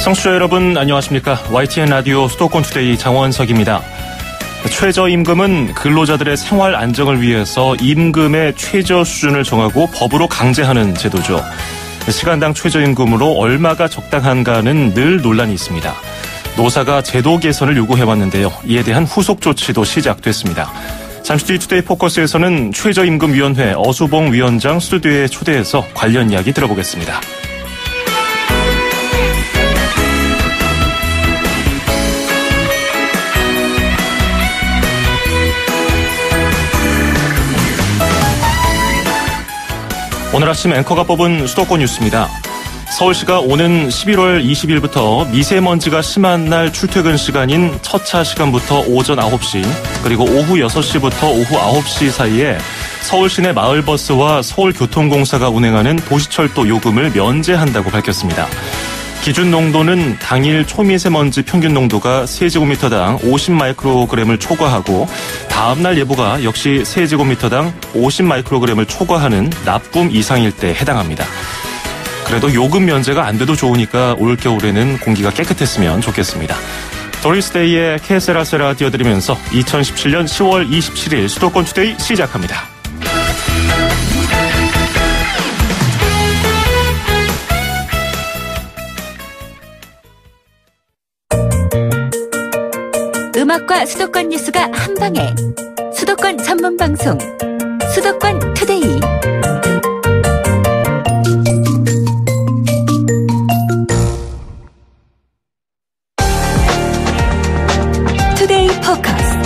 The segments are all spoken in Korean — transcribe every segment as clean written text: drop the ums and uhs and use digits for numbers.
청취자 여러분 안녕하십니까. YTN 라디오 수도권 투데이 장원석입니다. 최저임금은 근로자들의 생활 안정을 위해서 임금의 최저 수준을 정하고 법으로 강제하는 제도죠. 시간당 최저임금으로 얼마가 적당한가는 늘 논란이 있습니다. 노사가 제도 개선을 요구해왔는데요. 이에 대한 후속 조치도 시작됐습니다. 잠시 뒤 투데이 포커스에서는 최저임금위원회 어수봉 위원장 스튜디오에 초대해서 관련 이야기 들어보겠습니다. 오늘 아침 앵커가 뽑은 수도권 뉴스입니다. 서울시가 오는 11월 20일부터 미세먼지가 심한 날 출퇴근 시간인 첫차 시간부터 오전 9시 그리고 오후 6시부터 오후 9시 사이에 서울 시내 마을버스와 서울교통공사가 운행하는 도시철도 요금을 면제한다고 밝혔습니다. 기준 농도는 당일 초미세먼지 평균 농도가 세제곱미터당 50마이크로그램을 초과하고 다음날 예보가 역시 세제곱미터당 50마이크로그램을 초과하는 나쁨 이상일 때 해당합니다. 그래도 요금 면제가 안 돼도 좋으니까 올겨울에는 공기가 깨끗했으면 좋겠습니다. 도리스데이의 케세라세라 띄워드리면서 2017년 10월 27일 수도권 투데이 시작합니다. 음악과 수도권 뉴스가 한방에 수도권 전문 방송 수도권 투데이. 투데이 포커스.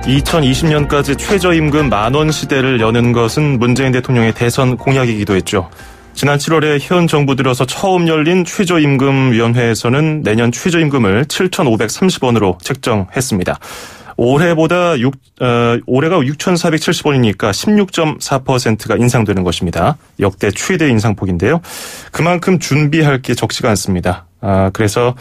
2020년까지 최저임금 만원 시대를 여는 것은 문재인 대통령의 대선 공약이기도 했죠. 지난 7월에 현 정부 들어서 처음 열린 최저임금위원회에서는 내년 최저임금을 7,530원으로 책정했습니다. 올해가 6,470원이니까 16.4%가 인상되는 것입니다. 역대 최대 인상폭인데요. 그만큼 준비할 게 적지가 않습니다. 그래서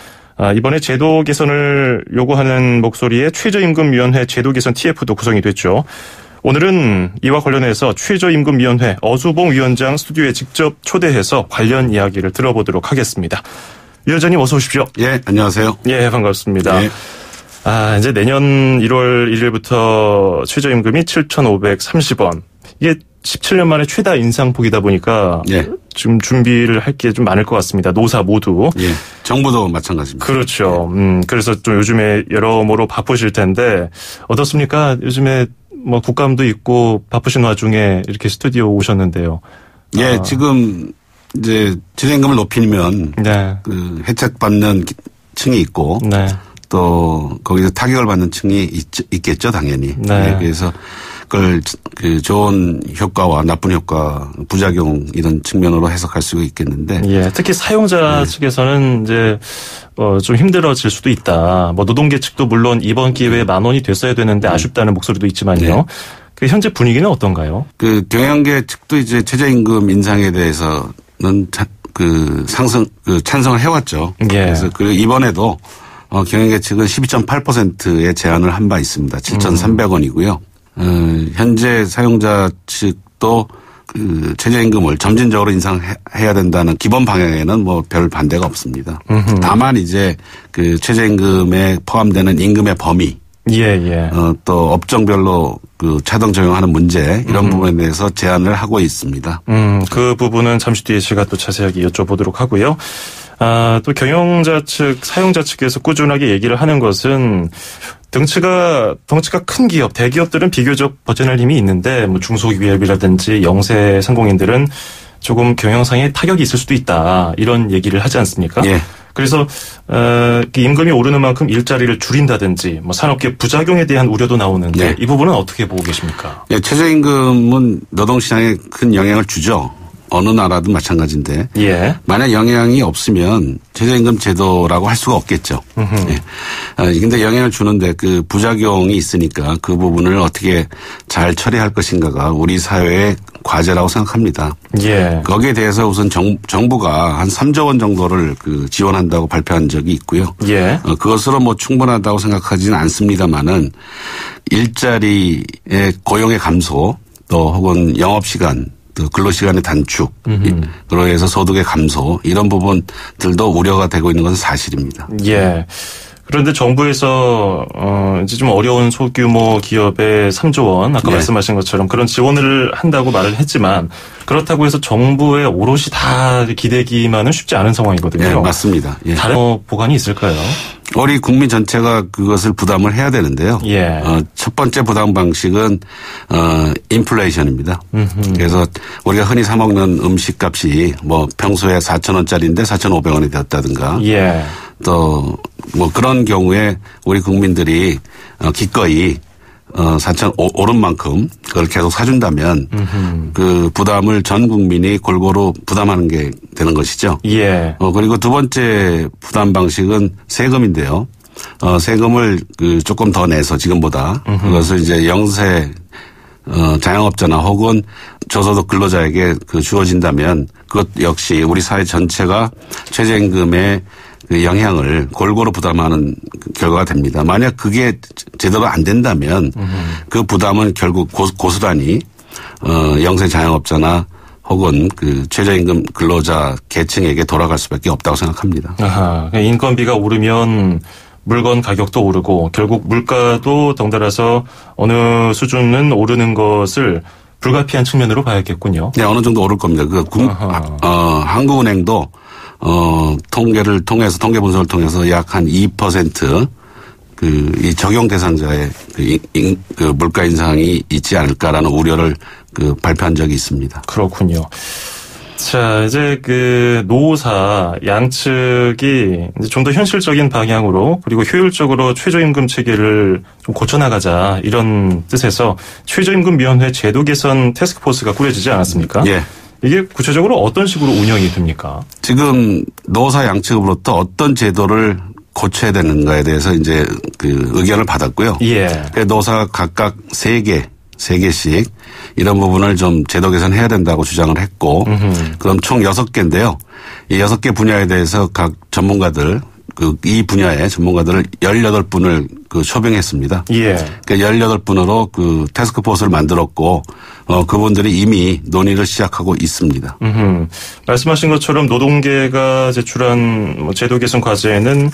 이번에 제도 개선을 요구하는 목소리에 최저임금위원회 제도 개선 TF도 구성이 됐죠. 오늘은 이와 관련해서 최저임금위원회 어수봉 위원장 스튜디오에 직접 초대해서 관련 이야기를 들어보도록 하겠습니다. 위원장님 어서 오십시오. 예, 안녕하세요. 예, 반갑습니다. 예. 이제 내년 1월 1일부터 최저임금이 7,530원. 이게 17년 만에 최다 인상폭이다 보니까 예. 지금 준비를 할 게 좀 많을 것 같습니다. 노사 모두. 예. 정부도 마찬가지입니다. 그렇죠. 그래서 좀 요즘에 여러모로 바쁘실 텐데 어떻습니까? 요즘에 뭐 국감도 있고 바쁘신 와중에 이렇게 스튜디오 오셨는데요. 예, 지금 이제 최저임금을 높이면 네. 그 혜택받는 층이 있고 네. 또 거기서 타격을 받는 층이 있겠죠, 당연히. 네. 네, 그래서 그걸 그 좋은 효과와 나쁜 효과, 부작용 이런 측면으로 해석할 수 있겠는데. 예, 특히 사용자 측에서는 이제 좀 힘들어질 수도 있다. 뭐 노동계 측도 물론 이번 기회에 10,000원이 됐어야 되는데 아쉽다는 목소리도 있지만요. 네. 그 현재 분위기는 어떤가요? 그 경영계 측도 이제 최저임금 인상에 대해서는 찬성을 해왔죠. 예. 그래서 그리고 이번에도 경영계 측은 12.8%의 제안을 한 바 있습니다. 7,300원이고요. 현재 사용자 측도 그 최저임금을 점진적으로 인상해야 된다는 기본 방향에는 뭐 별 반대가 없습니다. 다만 이제 그 최저임금에 포함되는 임금의 범위, 예. 또 업종별로 그 차등 적용하는 문제 이런 부분에 대해서 제안을 하고 있습니다. 그 부분은 잠시 뒤에 제가 또 자세하게 여쭤보도록 하고요. 또 경영자 측, 사용자 측에서 꾸준하게 얘기를 하는 것은 덩치가 큰 기업, 대기업들은 비교적 버텨낼 힘이 있는데 뭐 중소기업이라든지 영세 상공인들은 조금 경영상의 타격이 있을 수도 있다. 이런 얘기를 하지 않습니까? 예. 그래서 임금이 오르는 만큼 일자리를 줄인다든지 뭐 산업계 부작용에 대한 우려도 나오는데 예. 이 부분은 어떻게 보고 계십니까? 예, 최저임금은 노동시장에 큰 영향을 주죠. 어느 나라든 마찬가지인데 예. 만약 영향이 없으면 최저임금 제도라고 할 수가 없겠죠. 예. 근데 영향을 주는데 그 부작용이 있으니까 그 부분을 어떻게 잘 처리할 것인가가 우리 사회의 과제라고 생각합니다. 예. 거기에 대해서 우선 정부가 한 3조 원 정도를 그 지원한다고 발표한 적이 있고요. 예. 그것으로 뭐 충분하다고 생각하지는 않습니다만은 일자리의 고용의 감소 또 혹은 영업시간 또 근로시간의 단축, 그로 해서 소득의 감소 이런 부분들도 우려가 되고 있는 것은 사실입니다. 예. 그런데 정부에서 이제 좀 어려운 소규모 기업에 3조 원 아까 말씀하신 것처럼 그런 지원을 한다고 말을 했지만 그렇다고 해서 정부에 오롯이 다 기대기만은 쉽지 않은 상황이거든요. 네, 맞습니다. 예. 다른 보관이 있을까요? 우리 국민 전체가 그것을 부담을 해야 되는데요. 예. 첫 번째 부담 방식은 인플레이션입니다. 그래서 우리가 흔히 사 먹는 음식값이 뭐 평소에 4,000원짜리인데 4,500원이 되었다든가. 예. 또 뭐 그런 경우에 우리 국민들이 기꺼이 4,000 오른 만큼 그걸 계속 사준다면 그 부담을 전 국민이 골고루 부담하는 게 되는 것이죠. 예. 그리고 두 번째 부담 방식은 세금인데요. 세금을 조금 더 내서 지금보다 그것을 이제 영세 자영업자나 혹은 저소득 근로자에게 주어진다면 그것 역시 우리 사회 전체가 최저임금의 그 영향을 골고루 부담하는 결과가 됩니다. 만약 그게 제대로 안 된다면 그 부담은 결국 고스란히 영세 자영업자나 혹은 그 최저임금 근로자 계층에게 돌아갈 수밖에 없다고 생각합니다. 아하, 인건비가 오르면 물건 가격도 오르고 결국 물가도 덩달아서 어느 수준은 오르는 것을 불가피한 측면으로 봐야겠군요. 네, 어느 정도 오를 겁니다. 한국은행도 통계를 통해서 통계 분석을 통해서 약 한 2% 이 적용 대상자의 그 물가 인상이 있지 않을까라는 우려를 발표한 적이 있습니다. 그렇군요. 자, 이제 노사 양측이 이제 좀 더 현실적인 방향으로 그리고 효율적으로 최저임금 체계를 좀 고쳐나가자 이런 뜻에서 최저임금위원회 제도 개선 태스크포스가 꾸려지지 않았습니까? 예. 이게 구체적으로 어떤 식으로 운영이 됩니까? 지금 노사 양측으로부터 어떤 제도를 고쳐야 되는가에 대해서 이제 의견을 받았고요. 예. 노사가 각각 3개씩 이런 부분을 좀 제도 개선해야 된다고 주장을 했고 그럼 총 6개인데요. 이 6개 분야에 대해서 각 전문가들 이 분야의 전문가들을 18분을 초빙했습니다. 예. 그러니까 18분으로 태스크포스를 만들었고 그분들이 이미 논의를 시작하고 있습니다. 말씀하신 것처럼 노동계가 제출한 제도 개선 과제에는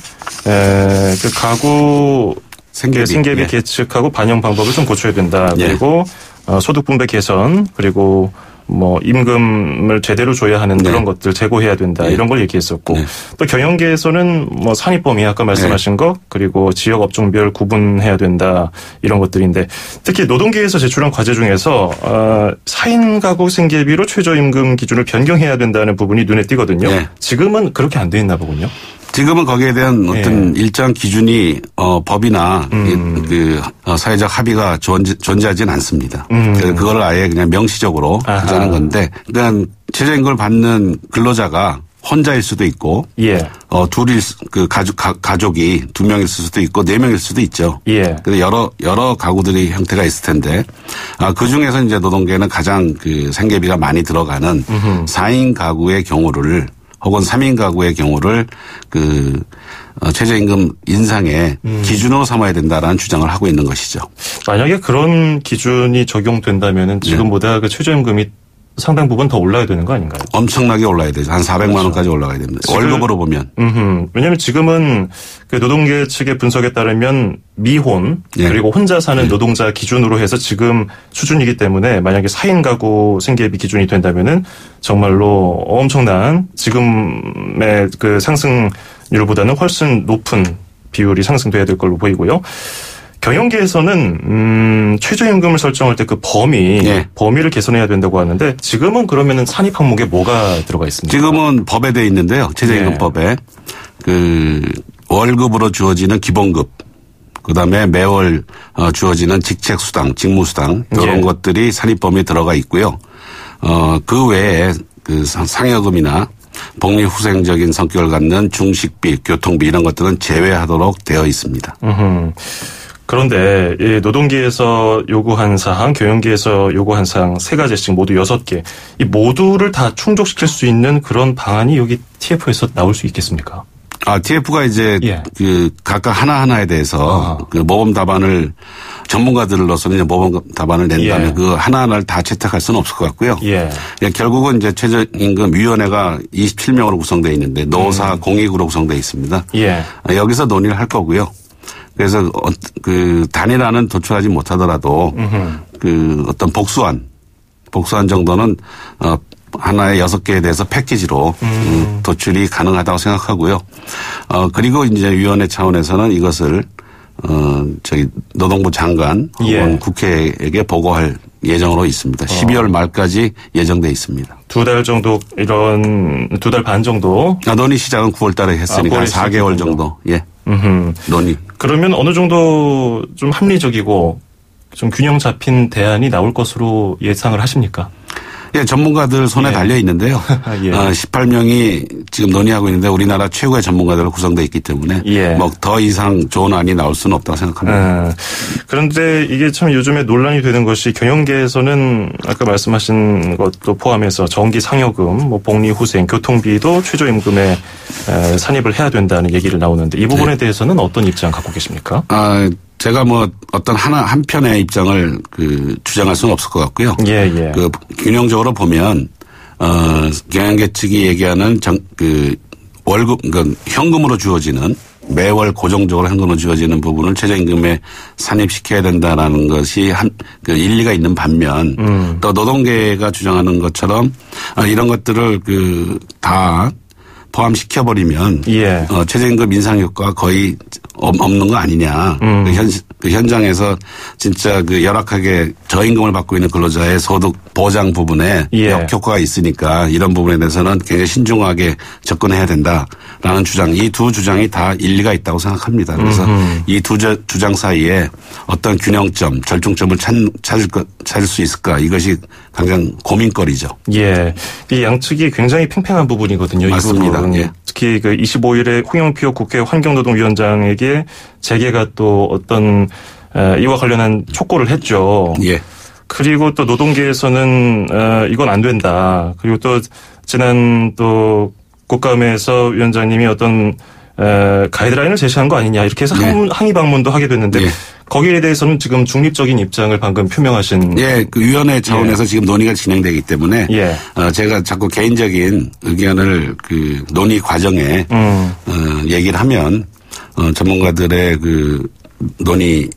가구 생계비 예. 계측하고 반영 방법을 좀 고쳐야 된다. 예. 그리고 소득 분배 개선 그리고 뭐 임금을 제대로 줘야 하는 네. 그런 것들 제고해야 된다. 네. 이런 걸 얘기했었고 네. 또 경영계에서는 뭐 산입범위 아까 말씀하신 거 그리고 지역 업종별 구분해야 된다. 이런 것들인데 특히 노동계에서 제출한 과제 중에서 4인 가구 생계비로 최저임금 기준을 변경해야 된다는 부분이 눈에 띄거든요. 네. 지금은 그렇게 안 돼 있나 보군요. 지금은 거기에 대한 어떤 일정 기준이 법이나 사회적 합의가 존재하지는 않습니다. 그래서 그걸 아예 그냥 명시적으로 하자는 건데, 그러니까 최저임금을 받는 근로자가 혼자일 수도 있고, 예. 둘이 가족이 2명일 수도 있고 4명일 수도 있죠. 예. 그래서 여러 가구들이 형태가 있을 텐데, 그 중에서 이제 노동계는 가장 생계비가 많이 들어가는 4인 가구의 경우를 혹은 3인 가구의 경우를 최저임금 인상의 기준으로 삼아야 된다라는 주장을 하고 있는 것이죠. 만약에 그런 기준이 적용된다면은 지금보다 최저임금이 상당 부분 더 올라야 되는 거 아닌가요? 엄청나게 올라야 되죠. 한 400만 원까지 올라가야 됩니다. 월급으로 보면. 왜냐하면 지금은 노동계 측의 분석에 따르면 미혼 그리고 혼자 사는 노동자 기준으로 해서 지금 수준이기 때문에 만약에 4인 가구 생계비 기준이 된다면은 정말로 엄청난 지금의 상승률보다는 훨씬 높은 비율이 상승돼야 될 걸로 보이고요. 경영계에서는 최저임금을 설정할 때 범위를 개선해야 된다고 하는데 지금은 그러면은 산입 항목에 뭐가 들어가 있습니까? 지금은 법에 돼 있는데요. 최저임금법에 월급으로 주어지는 기본급, 그다음에 매월 주어지는 직책수당, 직무수당 이런 것들이 산입 범위에 들어가 있고요. 그 외에 상여금이나 복리후생적인 성격을 갖는 중식비, 교통비 이런 것들은 제외하도록 되어 있습니다. 그런데 노동계에서 요구한 사항, 경영계에서 요구한 사항 3가지씩 모두 6개. 이 모두를 다 충족시킬 수 있는 그런 방안이 여기 TF에서 나올 수 있겠습니까? TF가 이제 예. 그 각각 하나하나에 대해서 그 모범 답안을 전문가들로서는 이제 모범 답안을 낸다면 예. 그 하나하나를 다 채택할 수는 없을 것 같고요. 예. 결국은 이제 최저임금위원회가 27명으로 구성되어 있는데 노사 공익으로 구성되어 있습니다. 예. 여기서 논의를 할 거고요. 그래서 그 단일화는 도출하지 못하더라도 그 어떤 복수안 정도는 하나의 6개에 대해서 패키지로 도출이 가능하다고 생각하고요. 그리고 이제 위원회 차원에서는 이것을 저희 노동부 장관 혹은 예. 국회에게 보고할 예정으로 있습니다. 12월 말까지 예정돼 있습니다. 2달 정도 이런 2달 반 정도. 논의 시작은 9월 달에 했으니까 한 4개월 정도. 예. 논의. 그러면 어느 정도 좀 합리적이고 좀 균형 잡힌 대안이 나올 것으로 예상을 하십니까? 예, 전문가들 손에 예. 달려 있는데요. 예. 18명이 지금 논의하고 있는데 우리나라 최고의 전문가들로 구성되어 있기 때문에 예. 뭐 더 이상 좋은 안이 나올 수는 없다고 생각합니다. 그런데 이게 참 요즘에 논란이 되는 것이 경영계에서는 아까 말씀하신 것도 포함해서 정기 상여금, 뭐 복리후생, 교통비도 최저임금에 산입을 해야 된다는 얘기를 나오는데 이 부분에 대해서는 어떤 입장 갖고 계십니까? 제가 뭐 어떤 한편의 입장을 주장할 수는 없을 것 같고요. 예, 예. 균형적으로 보면 경영계 측이 얘기하는 월급, 그러니까 현금으로 주어지는 매월 고정적으로 현금으로 주어지는 부분을 최저임금에 산입시켜야 된다라는 것이 일리가 있는 반면 또 노동계가 주장하는 것처럼 이런 것들을 다 포함시켜버리면 예. 최저임금 인상 효과가 거의 없는 거 아니냐. 그 현장에서 진짜 열악하게 저임금을 받고 있는 근로자의 소득 보장 부분에 예. 역효과가 있으니까 이런 부분에 대해서는 굉장히 신중하게 접근해야 된다라는 주장. 이 두 주장이 다 일리가 있다고 생각합니다. 그래서 이 두 주장 사이에 어떤 균형점, 절충점을 찾을 수 있을까. 이것이 가장 고민거리죠. 예. 이 양측이 굉장히 팽팽한 부분이거든요. 맞습니다. 이 부분. 예. 특히 25일에 홍영표 국회 환경노동위원장에게 재계가 또 어떤 이와 관련한 촉구를 했죠. 예. 그리고 또 노동계에서는 이건 안 된다. 그리고 또 지난 또 국감에서 위원장님이 어떤 가이드라인을 제시한 거 아니냐 이렇게 해서 네. 항의 방문도 하게 됐는데 예. 거기에 대해서는 지금 중립적인 입장을 방금 표명하신. 예, 위원회 차원에서 예. 지금 논의가 진행되기 때문에 예. 제가 자꾸 개인적인 의견을 논의 과정에 얘기를 하면 전문가들의 논의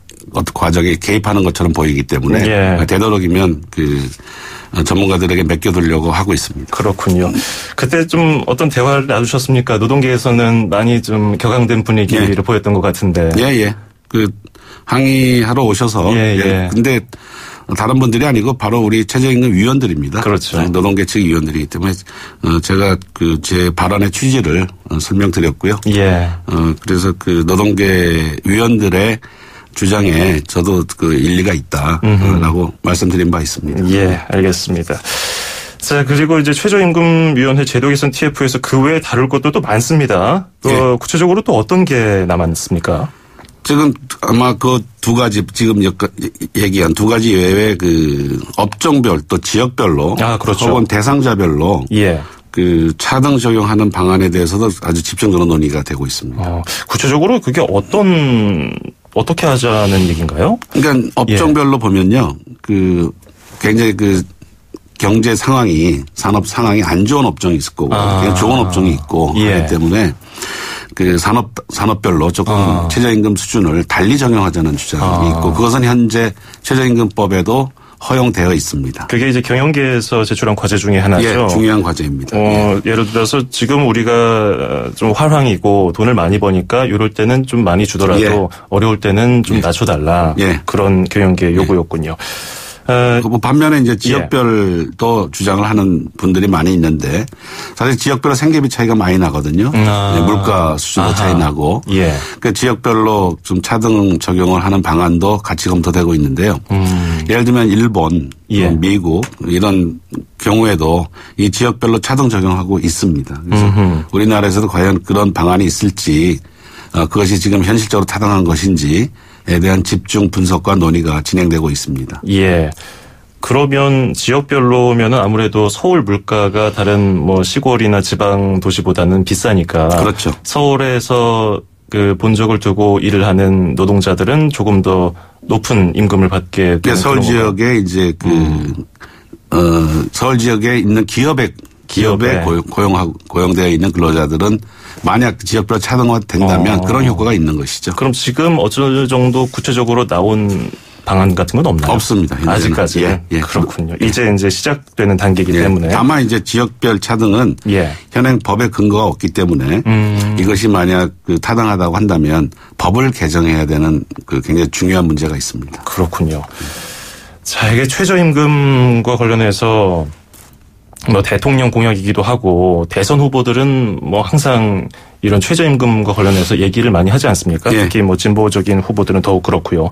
과정에 개입하는 것처럼 보이기 때문에 예. 되도록이면 전문가들에게 맡겨두려고 하고 있습니다. 그렇군요. 그때 좀 어떤 대화를 나누셨습니까? 노동계에서는 많이 좀 격앙된 분위기를 예. 보였던 것 같은데. 예. 항의하러 오셔서. 예. 근데 다른 분들이 아니고 바로 우리 최저임금 위원들입니다. 그렇죠. 노동계 측 위원들이기 때문에 제가 제 발언의 취지를 설명드렸고요. 예. 그래서 노동계 위원들의 주장에 저도 일리가 있다라고 말씀드린 바 있습니다. 예, 알겠습니다. 자, 그리고 이제 최저임금위원회 제도 개선 TF에서 그 외에 다룰 것도 또 많습니다. 또 예. 구체적으로 또 어떤 게 남았습니까? 지금 아마 두 가지 지금 얘기한 두 가지 외에 업종별 또 지역별로 그렇죠. 혹은 대상자별로 예. 차등 적용하는 방안에 대해서도 아주 집중적으로 논의가 되고 있습니다. 구체적으로 그게 어떻게 하자는 얘기인가요? 그러니까 업종별로 보면요, 굉장히 경제 상황이 산업 상황이 안 좋은 업종이 있을 거고, 그냥 좋은 업종이 있고 예. 하기 때문에 산업별로 조금 최저임금 수준을 달리 적용하자는 주장이 있고, 그것은 현재 최저임금법에도 허용되어 있습니다. 그게 이제 경영계에서 제출한 과제 중에 하나죠. 예, 중요한 과제입니다. 예를 들어서 지금 우리가 좀 활황이고 돈을 많이 버니까 이럴 때는 좀 많이 주더라도 예. 어려울 때는 좀 낮춰달라. 예. 그런 경영계 요구였군요. 반면에 이제 지역별도 주장을 하는 분들이 많이 있는데 사실 지역별로 생계비 차이가 많이 나거든요. 물가 수준도 차이 나고. 예. 그 지역별로 좀 차등 적용을 하는 방안도 같이 검토되고 있는데요. 예를 들면 일본, 예. 미국 이런 경우에도 이 지역별로 차등 적용하고 있습니다. 그래서 우리나라에서도 과연 그런 방안이 있을지 그것이 지금 현실적으로 타당한 것인지에 대한 집중 분석과 논의가 진행되고 있습니다. 예. 그러면 지역별로면은 아무래도 서울 물가가 다른 뭐 시골이나 지방 도시보다는 비싸니까. 그렇죠. 서울에서 그 본적을 두고 일을 하는 노동자들은 조금 더 높은 임금을 받게 되는 서울 지역에 이제 서울 지역에 있는 기업에 고용되어 있는 근로자들은 만약 지역별로 차등화 된다면 그런 효과가 있는 것이죠. 그럼 지금 어느 정도 구체적으로 나온 방안 같은 건 없나요? 없습니다. 아직까지. 예. 그렇군요. 이제 시작되는 단계이기 때문에. 다만 이제 지역별 차등은 현행 법에 근거가 없기 때문에 이것이 만약 타당하다고 한다면 법을 개정해야 되는 굉장히 중요한 문제가 있습니다. 그렇군요. 자, 이게 최저임금과 관련해서 뭐 대통령 공약이기도 하고 대선 후보들은 뭐 항상 이런 최저임금과 관련해서 얘기를 많이 하지 않습니까? 특히 뭐 진보적인 후보들은 더욱 그렇고요.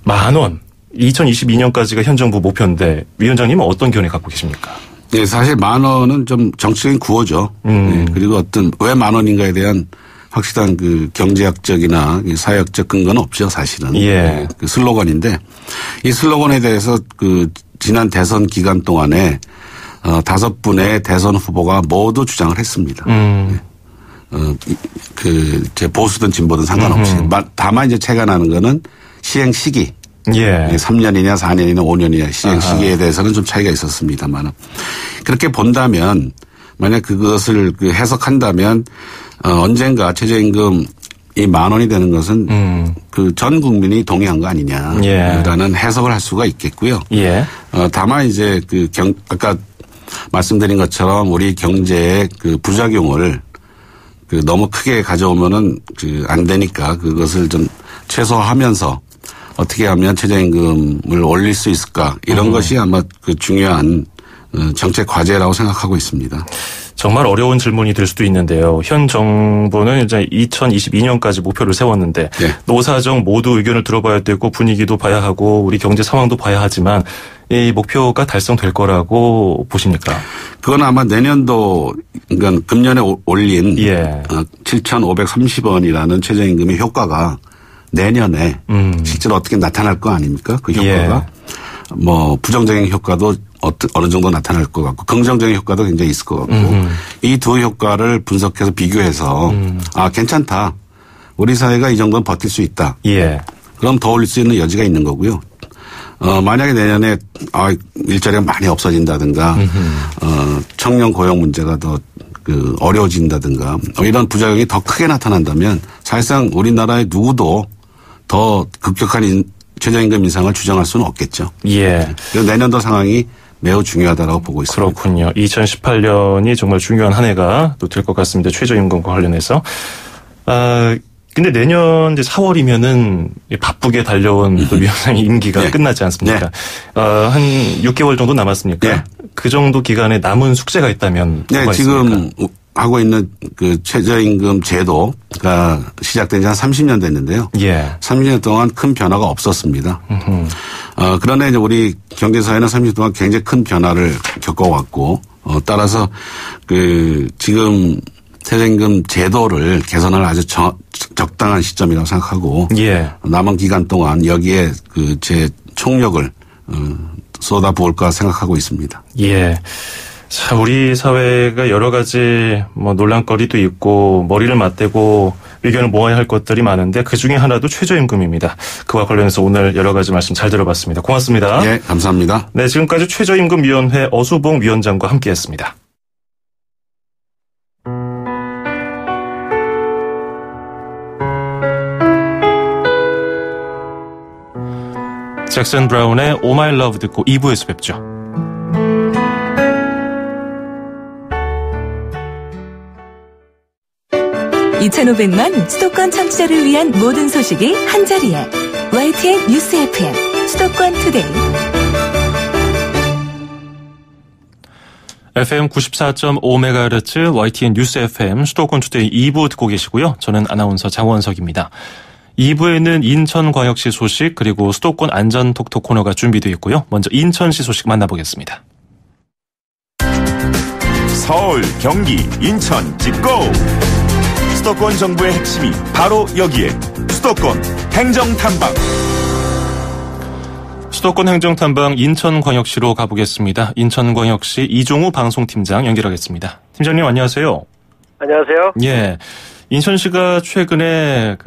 10,000원 2022년까지가 현 정부 목표인데 위원장님은 어떤 견해 갖고 계십니까? 네, 사실 10,000원은 좀 정치적인 구호죠. 그리고 왜 10,000원인가에 대한 확실한 경제학적이나 사회학적 근거는 없죠, 사실은. 그 슬로건인데 이 슬로건에 대해서 지난 대선 기간 동안에 5분의 대선 후보가 모두 주장을 했습니다. 제 보수든 진보든 상관없이. 다만 이제 차이가 나는 거는 시행 시기. 3년이냐 4년이냐 5년이냐 시행 시기에 대해서는 좀 차이가 있었습니다만 그렇게 본다면 만약 그것을 해석한다면 언젠가 최저임금이 10,000원이 되는 것은 전 국민이 동의한 거 아니냐라는 해석을 할 수가 있겠고요. 다만 이제 아까 말씀드린 것처럼 우리 경제의 부작용을 너무 크게 가져오면은 안 되니까 그것을 좀 최소화하면서 어떻게 하면 최저임금을 올릴 수 있을까 이런 것이 아마 중요한 정책 과제라고 생각하고 있습니다. 정말 어려운 질문이 될 수도 있는데요. 현 정부는 이제 2022년까지 목표를 세웠는데 노사정 모두 의견을 들어봐야 되고 분위기도 봐야 하고 우리 경제 상황도 봐야 하지만 이 목표가 달성될 거라고 보십니까? 그건 아마 내년도 그러니까 금년에 올린 7,530원이라는 최저임금의 효과가 내년에 실제로 어떻게 나타날 거 아닙니까? 그 효과가 뭐 부정적인 효과도 어느 정도 나타날 것 같고 긍정적인 효과도 굉장히 있을 것 같고 이 두 효과를 분석해서 비교해서 괜찮다. 우리 사회가 이 정도는 버틸 수 있다. 그럼 더 올릴 수 있는 여지가 있는 거고요. 만약에 내년에 일자리가 많이 없어진다든가 청년 고용 문제가 더 어려워진다든가 이런 부작용이 더 크게 나타난다면 사실상 우리나라의 누구도 더 급격한 최저임금 인상을 주장할 수는 없겠죠. 그래서 내년도 상황이 매우 중요하다고 보고 있습니다. 그렇군요. 2018년이 정말 중요한 한 해가 또 될 것 같습니다. 최저임금과 관련해서. 근데 내년 이제 4월이면은 바쁘게 달려온 또 위원장의 임기가 끝나지 않습니까? 한 6개월 정도 남았습니까? 그 정도 기간에 남은 숙제가 있다면 뭐가 지금 있습니까? 하고 있는 최저임금 제도가 시작된 지 한 30년 됐는데요. 30년 동안 큰 변화가 없었습니다. 그러나 이제 우리 경제사회는 30년 동안 굉장히 큰 변화를 겪어왔고, 따라서 지금 최저임금 제도를 개선할 아주 적당한 시점이라고 생각하고, 남은 기간 동안 여기에 제 총력을 쏟아부을까 생각하고 있습니다. 자, 우리 사회가 여러 가지 논란거리도 있고 머리를 맞대고 의견을 모아야 할 것들이 많은데 그중에 하나도 최저임금입니다. 그와 관련해서 오늘 여러 가지 말씀 잘 들어봤습니다. 고맙습니다. 감사합니다. 네, 지금까지 최저임금위원회 어수봉 위원장과 함께했습니다. 잭슨 브라운의 Oh My Love 듣고 2부에서 뵙죠. (2500만) 수도권 청취자를 위한 모든 소식이 한자리에 YTN 뉴스 FM 수도권 투데이 FM 94.5MHz YTN 뉴스 FM 수도권 투데이 2부 듣고 계시고요. 저는 아나운서 장원석입니다. 2부에는 인천광역시 소식 그리고 수도권 안전톡톡 코너가 준비되어 있고요. 먼저 인천시 소식 만나보겠습니다. 서울, 경기, 인천, 집고! 수도권 정부의 핵심이 바로 여기에 수도권 행정탐방. 수도권 행정탐방 인천광역시로 가보겠습니다. 인천광역시 이종우 방송팀장 연결하겠습니다. 팀장님 안녕하세요. 안녕하세요. 예. 인천시가 최근에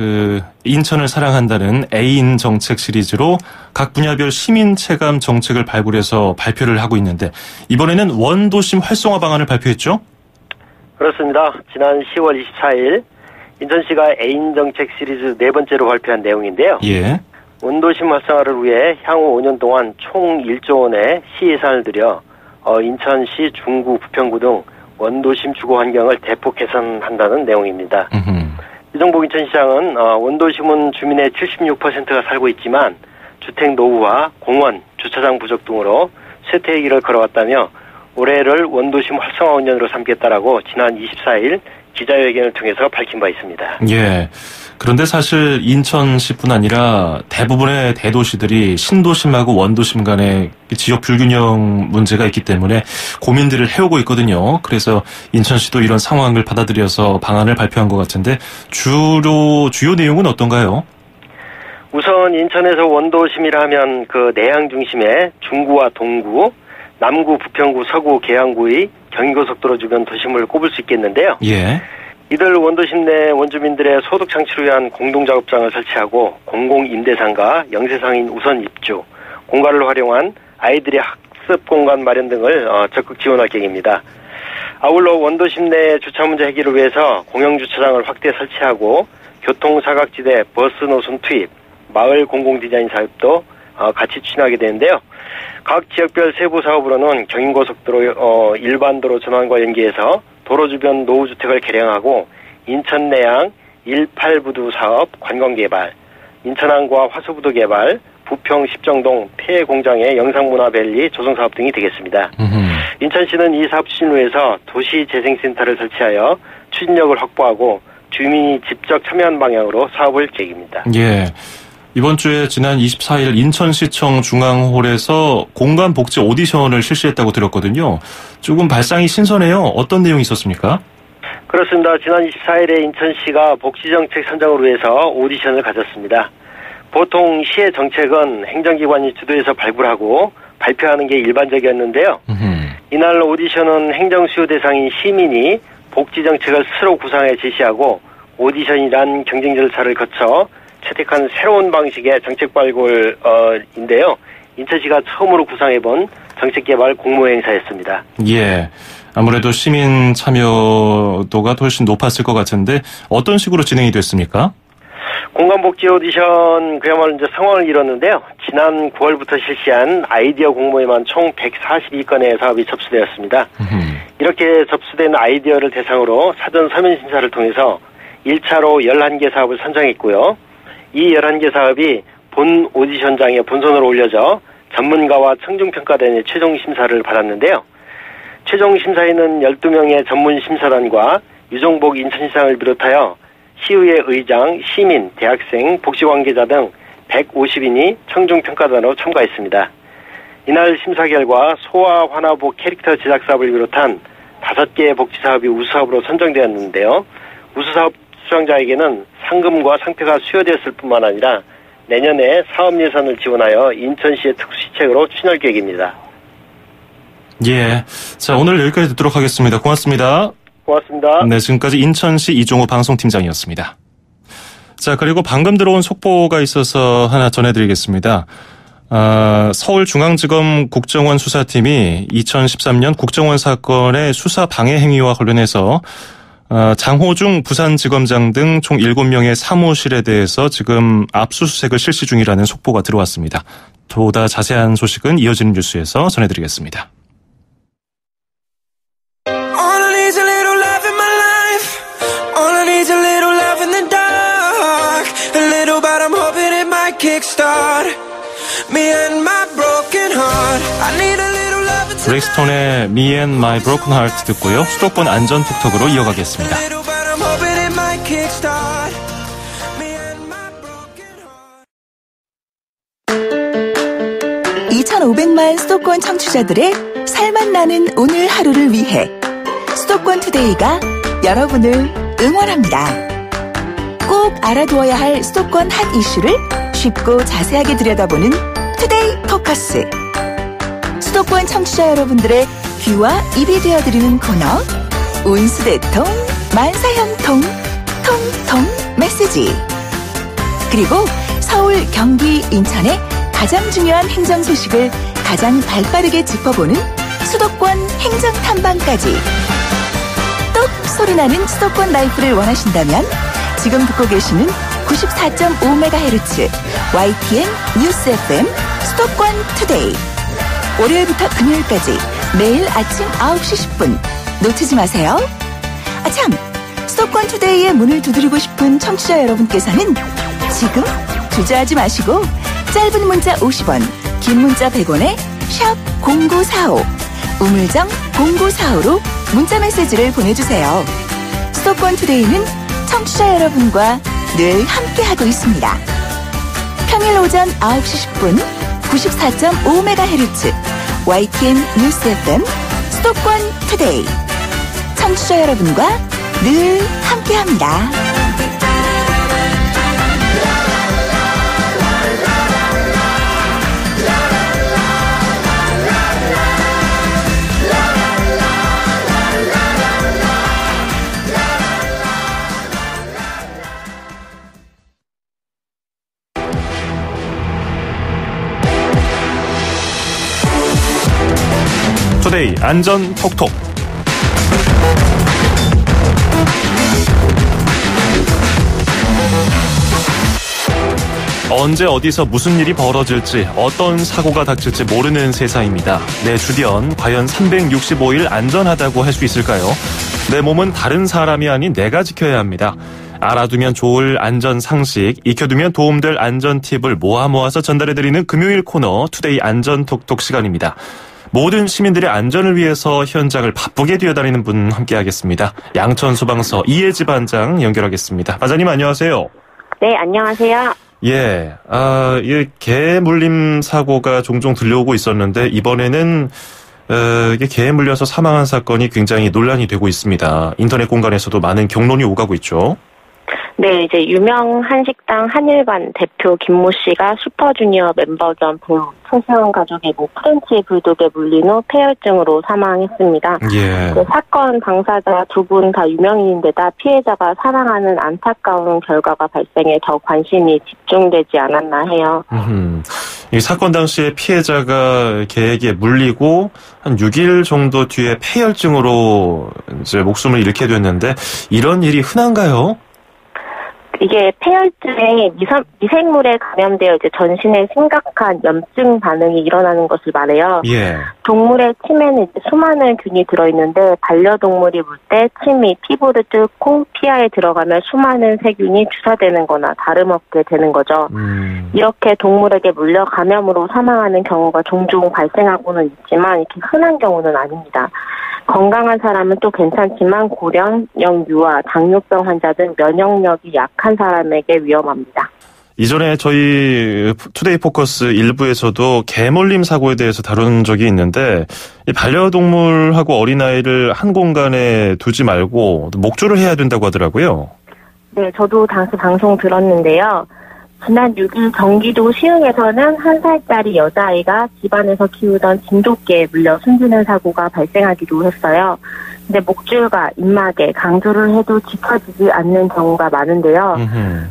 인천을 사랑한다는 애인 정책 시리즈로 각 분야별 시민 체감 정책을 발굴해서 발표를 하고 있는데 이번에는 원도심 활성화 방안을 발표했죠? 그렇습니다. 지난 10월 24일 인천시가 애인 정책 시리즈 네 번째로 발표한 내용인데요. 예. 원도심 활성화를 위해 향후 5년 동안 총 1조 원의 시 예산을 들여 인천시, 중구, 부평구 등 원도심 주거 환경을 대폭 개선한다는 내용입니다. 이정복 인천시장은 원도심은 주민의 76%가 살고 있지만 주택 노후와 공원, 주차장 부족 등으로 쇠퇴의 길을 걸어왔다며 올해를 원도심 활성화 5년으로 삼겠다라고 지난 24일 기자회견을 통해서 밝힌 바 있습니다. 예. 그런데 사실 인천시뿐 아니라 대부분의 대도시들이 신도심하고 원도심 간의 지역 불균형 문제가 있기 때문에 고민들을 해오고 있거든요. 그래서 인천시도 이런 상황을 받아들여서 방안을 발표한 것 같은데 주요 내용은 어떤가요? 우선 인천에서 원도심이라 하면 내양 중심의 중구와 동구, 남구, 부평구, 서구, 계양구의 경인고속도로 주변 도심을 꼽을 수 있겠는데요. 예. 이들 원도심 내 원주민들의 소득 창출을 위한 공동작업장을 설치하고 공공임대상가, 영세상인 우선 입주, 공간을 활용한 아이들의 학습 공간 마련 등을 적극 지원할 계획입니다. 아울러 원도심 내 주차 문제 해결을 위해서 공영주차장을 확대 설치하고 교통사각지대 버스 노선 투입, 마을 공공디자인 사업도 같이 추진하게 되는데요. 각 지역별 세부 사업으로는 경인고속도로 일반도로 전환과 연계해서 도로 주변 노후주택을 개량하고 인천 내양 18부두 사업 관광개발, 인천항과 화수부두 개발, 부평 십정동 폐공장의 영상문화밸리 조성사업 등이 되겠습니다. 인천시는 이 사업 추진을 위해서 도시재생센터를 설치하여 추진력을 확보하고 주민이 직접 참여한 방향으로 사업을 계획입니다. 예. 이번 주에 지난 24일 인천시청 중앙홀에서 공간복지 오디션을 실시했다고 들었거든요. 조금 발상이 신선해요. 어떤 내용이 있었습니까? 그렇습니다. 지난 24일에 인천시가 복지정책 선정을 위해서 오디션을 가졌습니다. 보통 시의 정책은 행정기관이 주도해서 발굴하고 발표하는 게 일반적이었는데요. 이날 오디션은 행정수요 대상인 시민이 복지정책을 스스로 구상해 제시하고 오디션이란 경쟁 절차를 거쳐 채택한 새로운 방식의 정책 발굴인데요. 인천시가 처음으로 구상해본 정책개발 공모행사였습니다. 예. 아무래도 시민 참여도가 훨씬 높았을 것 같은데 어떤 식으로 진행이 됐습니까? 공간복지 오디션 그야말로 이제 성황을 이뤘는데요. 지난 9월부터 실시한 아이디어 공모에만 총 142건의 사업이 접수되었습니다. 이렇게 접수된 아이디어를 대상으로 사전 서면 심사를 통해서 1차로 11개 사업을 선정했고요. 이 11개 사업이 본 오디션장에 본선으로 올려져 전문가와 청중평가단의 최종 심사를 받았는데요. 최종 심사에는 12명의 전문 심사단과 유정복 인천시장을 비롯하여 시의회 의장, 시민, 대학생, 복지관계자 등 150인이 청중평가단으로 참가했습니다. 이날 심사 결과 소아 환화복 캐릭터 제작 사업을 비롯한 5개의 복지사업이 우수사업으로 선정되었는데요. 우수사업 수상자에게는 상금과 상표가 수여되었을 뿐만 아니라 내년에 사업 예산을 지원하여 인천시의 특수시책으로 추진할 계획입니다. 예. 자, 오늘 여기까지 듣도록 하겠습니다. 고맙습니다. 고맙습니다. 네, 지금까지 인천시 이종우 방송팀장이었습니다. 자, 그리고 방금 들어온 속보가 있어서 하나 전해드리겠습니다. 서울중앙지검 국정원 수사팀이 2013년 국정원 사건의 수사 방해 행위와 관련해서 장호중 부산지검장 등 총 7명의 사무실에 대해서 지금 압수수색을 실시 중이라는 속보가 들어왔습니다. 보다 자세한 소식은 이어지는 뉴스에서 전해드리겠습니다. 브레이스톤의 Me and My Broken Heart 듣고요. 수도권 안전 톡톡으로 이어가겠습니다. 2,500만 수도권 청취자들의 살맛 나는 오늘 하루를 위해 수도권 투데이가 여러분을 응원합니다. 꼭 알아두어야 할 수도권 핫 이슈를 쉽고 자세하게 들여다보는 투데이 포커스. 수도권 청취자 여러분들의 귀와 입이 되어드리는 코너 운수대통 만사형통 통통 메시지. 그리고 서울, 경기, 인천의 가장 중요한 행정 소식을 가장 발빠르게 짚어보는 수도권 행정탐방까지. 똑 소리나는 수도권 라이프를 원하신다면 지금 듣고 계시는 94.5MHz YTN 뉴스 FM 수도권 투데이. 월요일부터 금요일까지 매일 아침 9시 10분 놓치지 마세요. 참, 수도권 투데이의 문을 두드리고 싶은 청취자 여러분께서는 지금 주저하지 마시고 짧은 문자 50원, 긴 문자 100원에 샵 0945, 우물정 0945로 문자 메시지를 보내주세요. 수도권 투데이는 청취자 여러분과 늘 함께하고 있습니다. 평일 오전 9시 10분 94.5MHz YTN 뉴스 FM 수도권 투데이. 청취자 여러분과 늘 함께합니다. 투데이 안전 톡톡. 언제 어디서 무슨 일이 벌어질지, 어떤 사고가 닥칠지 모르는 세상입니다. 내 주변 과연 365일 안전하다고 할 수 있을까요? 내 몸은 다른 사람이 아닌 내가 지켜야 합니다. 알아두면 좋을 안전 상식, 익혀두면 도움될 안전 팁을 모아서 전달해드리는 금요일 코너 투데이 안전 톡톡 시간입니다. 모든 시민들의 안전을 위해서 현장을 바쁘게 뛰어다니는 분 함께하겠습니다. 양천소방서 이혜지 반장 연결하겠습니다. 반장님 안녕하세요. 네, 안녕하세요. 예, 개 물림 사고가 종종 들려오고 있었는데 이번에는 이게 개에 물려서 사망한 사건이 굉장히 논란이 되고 있습니다. 인터넷 공간에서도 많은 경론이 오가고 있죠. 네, 이제 유명 한식당 한일관 대표 김모 씨가 슈퍼주니어 멤버 겸 배우 최수영 가족의 프렌치 불독에 물린 후 폐혈증으로 사망했습니다. 예. 사건 당사자 두 분 다 유명인인데다 피해자가 사망하는 안타까운 결과가 발생해 더 관심이 집중되지 않았나 해요. 이 사건 당시에 피해자가 개에게 물리고 한 6일 정도 뒤에 폐혈증으로 이제 목숨을 잃게 됐는데 이런 일이 흔한가요? 이게 폐혈증에 미생물에 감염되어 이제 전신에 심각한 염증 반응이 일어나는 것을 말해요. 예. 동물의 침에는 이제 수많은 균이 들어있는데 반려동물이 물 때 침이 피부를 뚫고 피하에 들어가면 수많은 세균이 주사되는 거나 다름없게 되는 거죠. 이렇게 동물에게 물려 감염으로 사망하는 경우가 종종 발생하고는 있지만 이렇게 흔한 경우는 아닙니다. 건강한 사람은 또 괜찮지만 고령형 유아, 당뇨병 환자 등 면역력이 약한 사람에게 위험합니다. 이전에 저희 투데이 포커스 1부에서도 개물림 사고에 대해서 다룬 적이 있는데 이 반려동물하고 어린아이를 한 공간에 두지 말고 목줄을 해야 된다고 하더라고요. 네, 저도 당시 방송 들었는데요. 지난 6일 경기도 시흥에서는 1살짜리 여자아이가 집안에서 키우던 진돗개에 물려 숨지는 사고가 발생하기도 했어요. 근데 목줄과 입마개, 강조를 해도 지켜지지 않는 경우가 많은데요.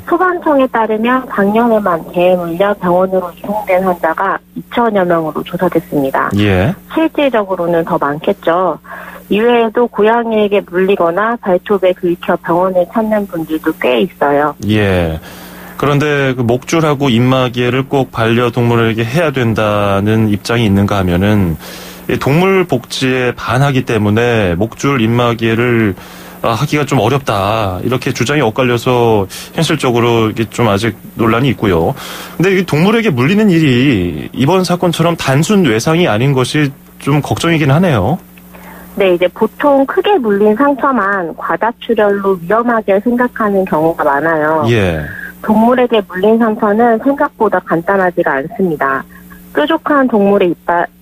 소방청에 따르면 작년에만 개에 물려 병원으로 이송된 환자가 2천여 명으로 조사됐습니다. 예. 실질적으로는 더 많겠죠. 이외에도 고양이에게 물리거나 발톱에 긁혀 병원을 찾는 분들도 꽤 있어요. 예. 그런데 그 목줄하고 입마개를 꼭 반려동물에게 해야 된다는 입장이 있는가 하면은 동물 복지에 반하기 때문에 목줄, 입마개를 하기가 좀 어렵다. 이렇게 주장이 엇갈려서 현실적으로 이게 좀 아직 논란이 있고요. 근데 동물에게 물리는 일이 이번 사건처럼 단순 외상이 아닌 것이 좀 걱정이긴 하네요. 네, 이제 보통 크게 물린 상처만 과다출혈로 위험하게 생각하는 경우가 많아요. 예. 동물에게 물린 상처는 생각보다 간단하지가 않습니다. 뾰족한 동물의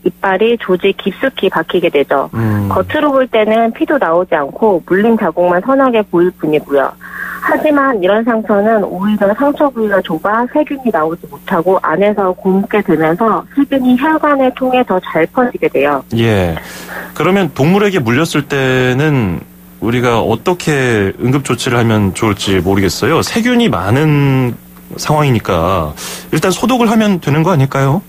이빨이 조직 깊숙이 박히게 되죠. 겉으로 볼 때는 피도 나오지 않고 물린 자국만 선하게 보일 뿐이고요. 하지만 이런 상처는 오히려 상처 부위가 좁아 세균이 나오지 못하고 안에서 곪게 되면서 세균이 혈관을 통해 더 잘 퍼지게 돼요. 예. 그러면 동물에게 물렸을 때는 우리가 어떻게 응급조치를 하면 좋을지 모르겠어요. 세균이 많은 상황이니까 일단 소독을 하면 되는 거 아닐까요?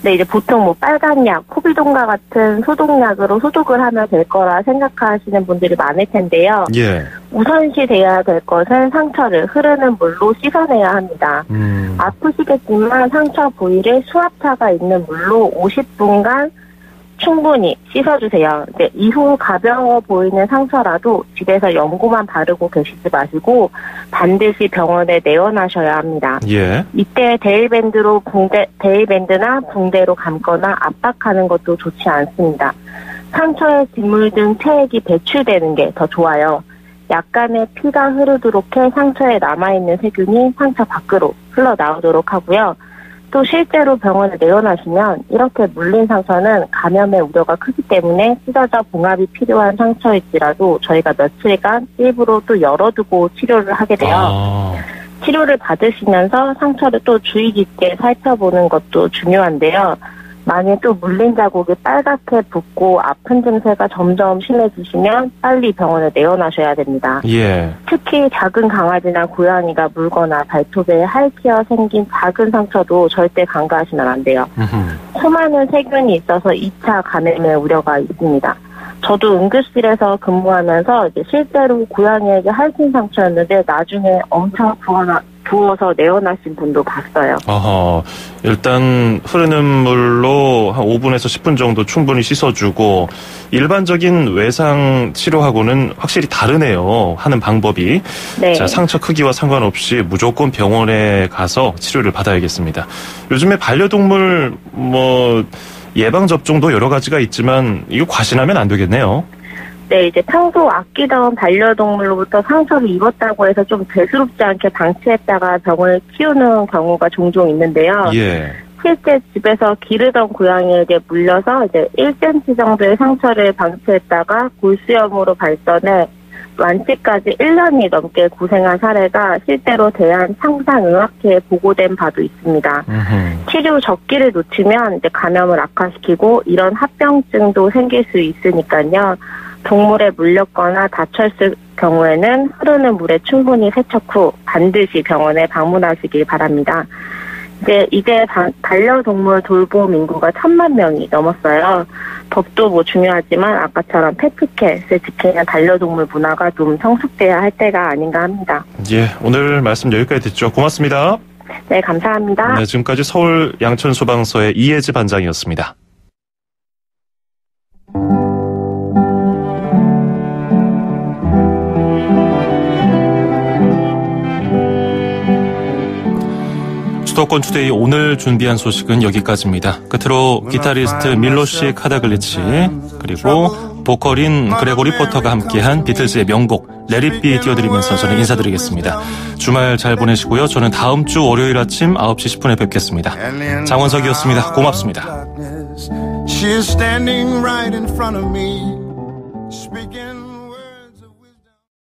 네, 이제 보통 뭐 빨간 약, 코비동과 같은 소독약으로 소독을 하면 될 거라 생각하시는 분들이 많을 텐데요. 예. 우선시 돼야 될 것은 상처를 흐르는 물로 씻어내야 합니다. 아프시겠지만 상처 부위를 수압차가 있는 물로 50분간 충분히 씻어주세요. 네, 이후 가벼워 보이는 상처라도 집에서 연고만 바르고 계시지 마시고 반드시 병원에 내원하셔야 합니다. 예. 이때 데일밴드나 붕대로 감거나 압박하는 것도 좋지 않습니다. 상처에 진물 등 체액이 배출되는 게 더 좋아요. 약간의 피가 흐르도록 해 상처에 남아있는 세균이 상처 밖으로 흘러나오도록 하고요. 또 실제로 병원에 내원하시면 이렇게 물린 상처는 감염의 우려가 크기 때문에 찢어져 봉합이 필요한 상처일지라도 저희가 며칠간 일부러 또 열어두고 치료를 하게 돼요. 치료를 받으시면서 상처를 또 주의 깊게 살펴보는 것도 중요한데요. 만약 또 물린 자국이 빨갛게 붓고 아픈 증세가 점점 심해지시면 빨리 병원에 내원하셔야 됩니다. 예. 특히 작은 강아지나 고양이가 물거나 발톱에 핥혀 생긴 작은 상처도 절대 간과하시면 안 돼요. 수많은 세균이 있어서 2차 감염의 우려가 있습니다. 저도 응급실에서 근무하면서 이제 실제로 고양이에게 핥힌 상처였는데 나중에 엄청 부어서 내원하신 분도 봤어요. 일단 흐르는 물로 한 5분에서 10분 정도 충분히 씻어주고 일반적인 외상 치료하고는 확실히 다르네요. 하는 방법이. 네. 자, 상처 크기와 상관없이 무조건 병원에 가서 치료를 받아야겠습니다. 요즘에 반려동물 예방접종도 여러 가지가 있지만 이거 과신하면 안 되겠네요. 네, 이제 평소 아끼던 반려동물로부터 상처를 입었다고 해서 좀 대수롭지 않게 방치했다가 병을 키우는 경우가 종종 있는데요. 예. 실제 집에서 기르던 고양이에게 물려서 이제 1cm 정도의 상처를 방치했다가 골수염으로 발전해 완치까지 1년이 넘게 고생한 사례가 실제로 대한상상의학회에 보고된 바도 있습니다. 치료 적기를 놓치면 이제 감염을 악화시키고 이런 합병증도 생길 수 있으니까요. 동물에 물렸거나 다쳤을 경우에는 흐르는 물에 충분히 세척 후 반드시 병원에 방문하시길 바랍니다. 이제 반려동물 돌봄 인구가 1,000만 명이 넘었어요. 법도 중요하지만 아까처럼 펫티켓을 지키는 반려동물 문화가 좀 성숙돼야 할 때가 아닌가 합니다. 예, 오늘 말씀 여기까지 듣죠. 고맙습니다. 네, 감사합니다. 네, 지금까지 서울 양천소방서의 이혜지 반장이었습니다. 수도권 투데이 오늘 준비한 소식은 여기까지입니다. 끝으로 기타리스트 밀로시 카다글리치 그리고 보컬인 그레고리 포터가 함께한 비틀즈의 명곡 레릿비 띄워드리면서 저는 인사드리겠습니다. 주말 잘 보내시고요. 저는 다음 주 월요일 아침 9시 10분에 뵙겠습니다. 장원석이었습니다. 고맙습니다.